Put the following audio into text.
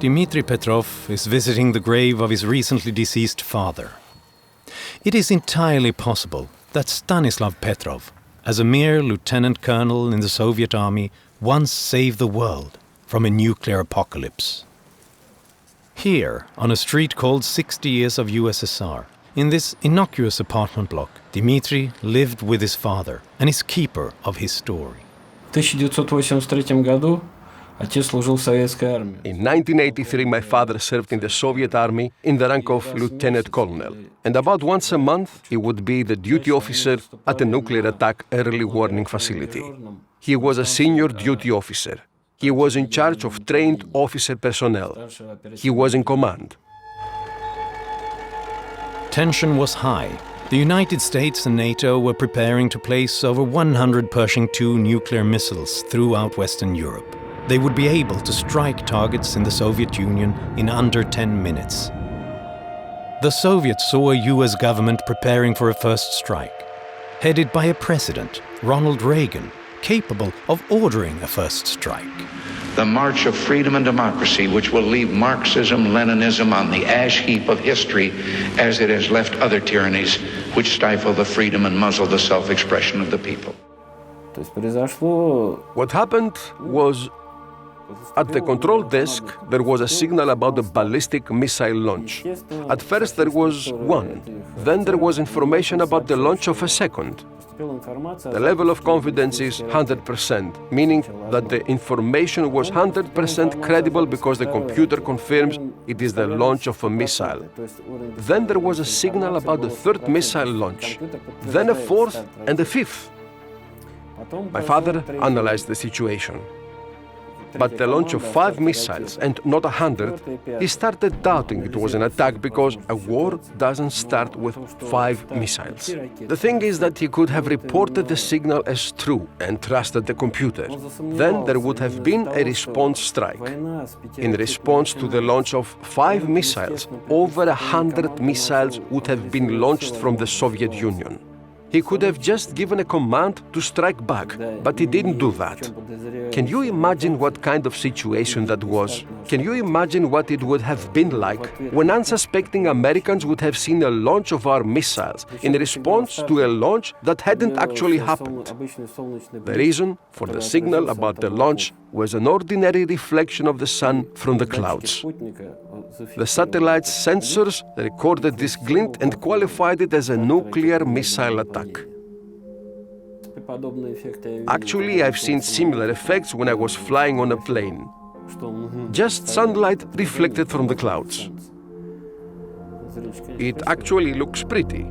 Dmitry Petrov is visiting the grave of his recently deceased father. It is entirely possible that Stanislav Petrov, as a mere lieutenant colonel in the Soviet army, once saved the world from a nuclear apocalypse. Here, on a street called 60 Years of USSR, in this innocuous apartment block, Dmitry lived with his father and is keeper of his story. В 1983 году отец служил в советской армии. In 1983, my father served in the Soviet Army in the rank of lieutenant colonel. And about once a month, he would be the duty officer at a nuclear attack early warning facility. He was a senior duty officer. He was in charge of trained officer personnel. He was in command. Tension was high. The United States and NATO were preparing to place over 100 Pershing II nuclear missiles throughout Western Europe. They would be able to strike targets in the Soviet Union in under 10 minutes. The Soviets saw a US government preparing for a first strike, headed by a president, Ronald Reagan, capable of ordering a first strike. The march of freedom and democracy, which will leave Marxism, Leninism on the ash heap of history as it has left other tyrannies which stifle the freedom and muzzle the self-expression of the people. What happened was, at the control desk, there was a signal about a ballistic missile launch. At first there was one, then there was information about the launch of a second. The level of confidence is 100%, meaning that the information was 100% credible because the computer confirms it is the launch of a missile. Then there was a signal about the third missile launch, then a fourth and a fifth. My father analyzed the situation. But the launch of 5 missiles and not 100, he started doubting it was an attack because a war doesn't start with 5 missiles. The thing is that he could have reported the signal as true and trusted the computer. Then there would have been a response strike. In response to the launch of 5 missiles, over 100 missiles would have been launched from the Soviet Union. He could have just given a command to strike back, but he didn't do that. Can you imagine what kind of situation that was? Can you imagine what it would have been like when unsuspecting Americans would have seen a launch of our missiles in response to a launch that hadn't actually happened? The reason for the signal about the launch was an ordinary reflection of the sun from the clouds. The satellite's sensors recorded this glint and qualified it as a nuclear missile attack. Actually, I've seen similar effects when I was flying on a plane. Just sunlight reflected from the clouds. It actually looks pretty.